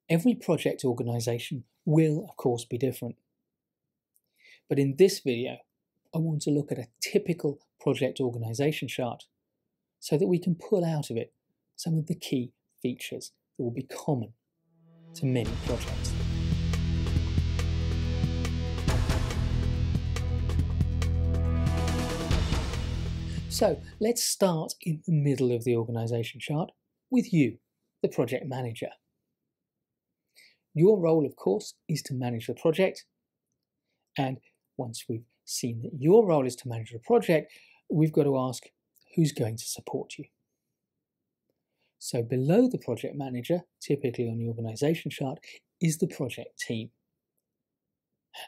Every project organisation will, of course, be different. But in this video, I want to look at a typical project organisation chart so that we can pull out of it some of the key features that will be common to many projects. So let's start in the middle of the organisation chart with you, the project manager. Your role, of course, is to manage the project, and once we've seen that your role is to manage the project, we've got to ask who's going to support you. So below the project manager, typically on the organisation chart, is the project team.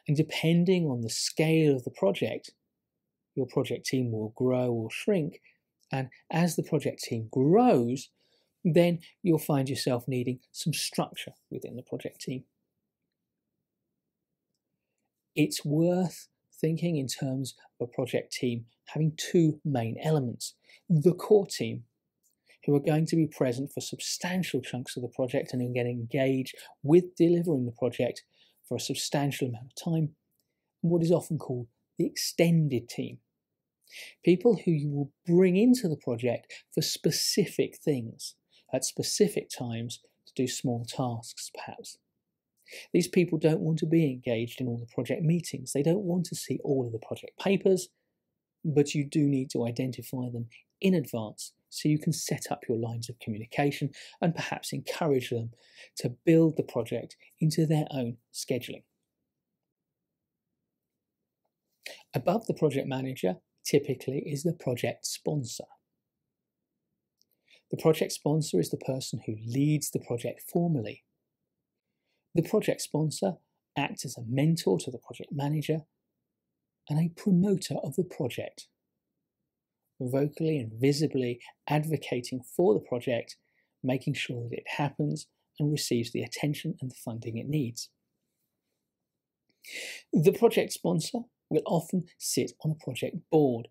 And depending on the scale of the project, your project team will grow or shrink, and as the project team grows, then you'll find yourself needing some structure within the project team. It's worth thinking in terms of a project team having two main elements. The core team, who are going to be present for substantial chunks of the project and get engaged with delivering the project for a substantial amount of time, and what is often called the extended team. People who you will bring into the project for specific things at specific times to do small tasks, perhaps. These people don't want to be engaged in all the project meetings. They don't want to see all of the project papers, but you do need to identify them in advance so you can set up your lines of communication and perhaps encourage them to build the project into their own scheduling. Above the project manager, typically, is the project sponsor. The project sponsor is the person who leads the project formally. The project sponsor acts as a mentor to the project manager and a promoter of the project, vocally and visibly advocating for the project, making sure that it happens and receives the attention and the funding it needs. The project sponsor will often sit on a project board.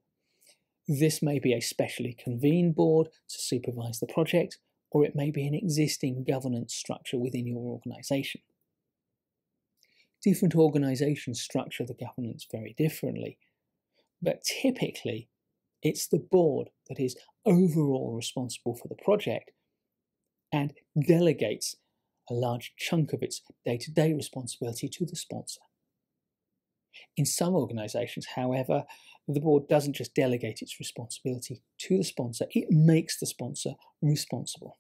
This may be a specially convened board to supervise the project, or it may be an existing governance structure within your organisation. Different organisations structure the governance very differently, but typically it's the board that is overall responsible for the project and delegates a large chunk of its day-to-day responsibility to the sponsor. In some organisations, however, the board doesn't just delegate its responsibility to the sponsor, it makes the sponsor responsible.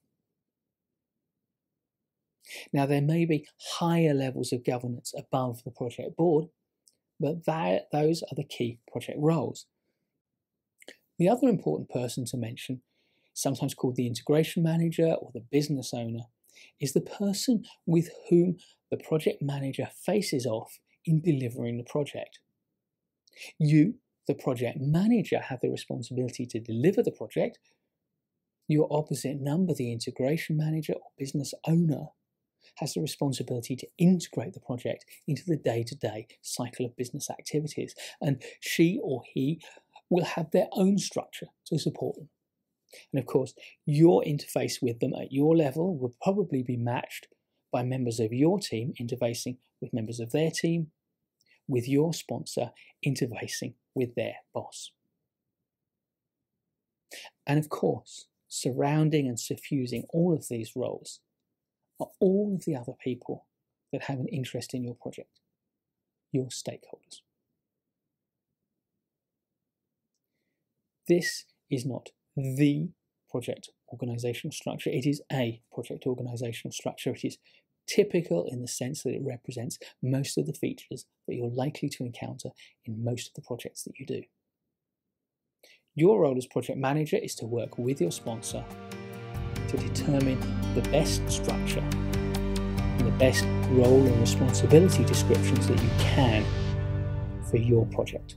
Now, there may be higher levels of governance above the project board, but those are the key project roles. The other important person to mention, sometimes called the integration manager or the business owner, is the person with whom the project manager faces off in delivering the project. You, the project manager, have the responsibility to deliver the project. Your opposite number, the integration manager or business owner, has the responsibility to integrate the project into the day-to-day cycle of business activities, and she or he will have their own structure to support them. And of course, your interface with them at your level will probably be matched by members of your team interfacing with members of their team, with your sponsor interfacing with their boss. And of course, surrounding and suffusing all of these roles are all of the other people that have an interest in your project, your stakeholders. This is not the project organisational structure, it is a project organisational structure. It is typical in the sense that it represents most of the features that you're likely to encounter in most of the projects that you do. Your role as project manager is to work with your sponsor to determine the best structure and the best role and responsibility descriptions that you can for your project.